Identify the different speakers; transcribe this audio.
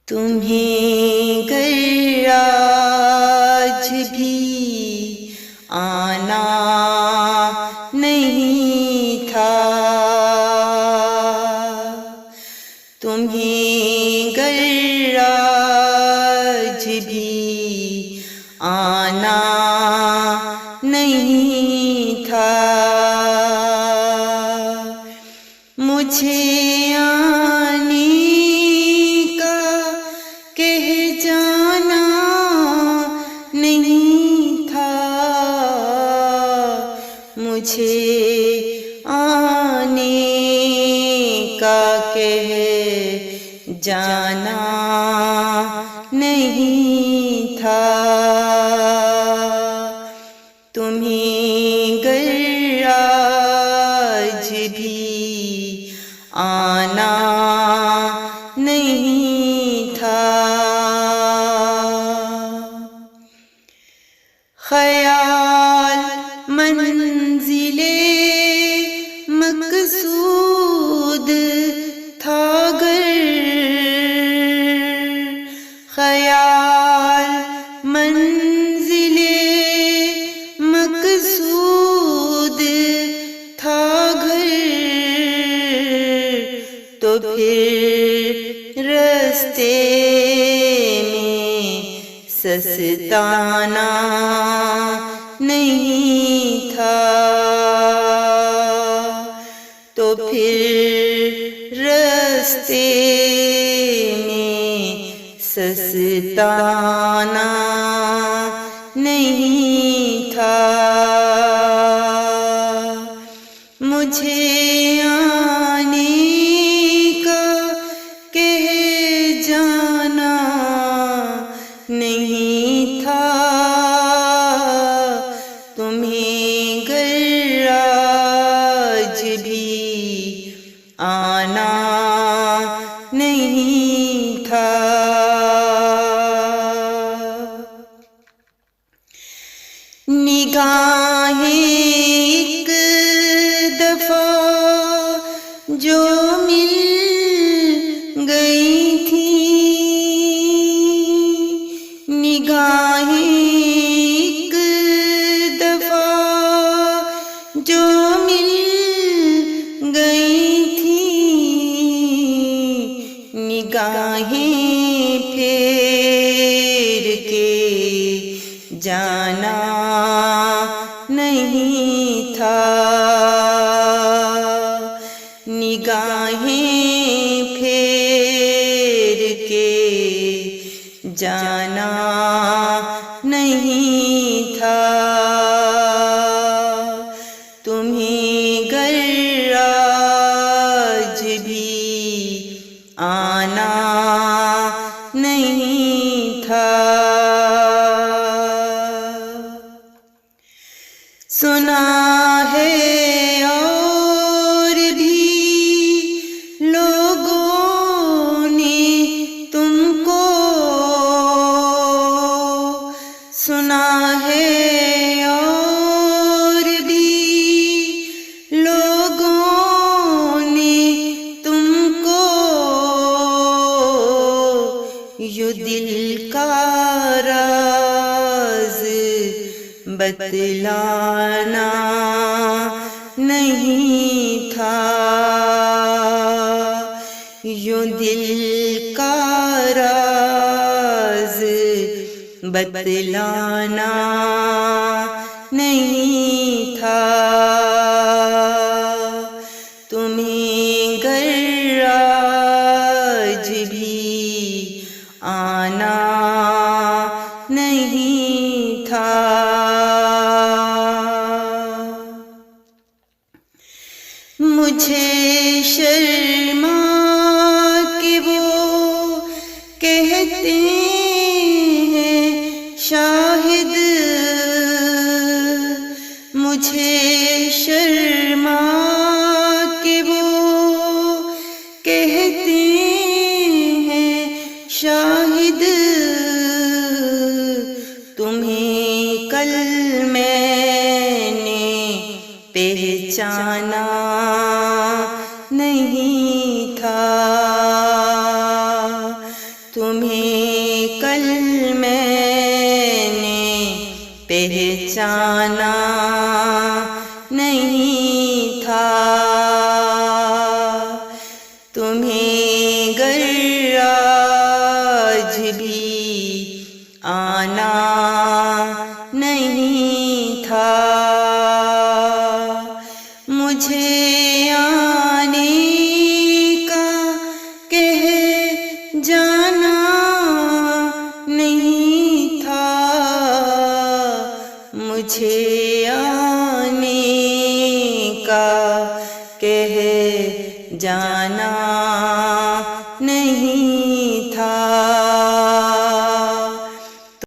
Speaker 1: تمہیں گر آج بھی آنا نہیں تھا، تمہیں گر آج بھی آنا نہیں تھا، مجھے آنے کا کہہ جانا نہیں تھا، مجھے آنے کا کہہ جانا نہیں تھا، تمہیں گر آج بھی آنا نہیں تھا، خیال منزل مقصود تھا گر، خیال منزل مقصود تھا گر، تو پھر رستے میں سستانا نہیں تھا، تو پھر رستے میں سستانا نہیں تھا، مجھے آنے کا کہہ جانا نہیں تھا، تمہیں گر آج بھی آنا نہیں تھا، نگاہیں ایک دفعہ جو مل گئی تھی، نگاہیں ایک دفعہ جو مل گئی تھی، نگاہیں پھیر کے جانا نہیں تھا، نگاہیں پھیر کے جانا نہیں تھا، تمہیں گر آج بھی آنا نہیں تھا، سنا ہے اور بھی لوگوں نے تم کو، سنا ہے اور بھی لوگوں نے تم کو، یوں دل کا راز بتلانا نہیں تھا، یوں دل کا راز بتلانا نہیں تھا، تمہیں گر آج بھی آنا نہیں تھا، مجھے شرما کے وہ کہتے ہیں شاہد، مجھے شرما کے وہ کہتے ہیں شاہد، تمہیں کل میں نے پہچانا نہیں تھا، تمہیں کل میں نے پہچانا نہیں تھا، تمہیں گر آج بھی آنا نہیں تھا، مجھے آنے کا کہہ جانا نہیں تھا، مجھے آنے کا کہہ جانا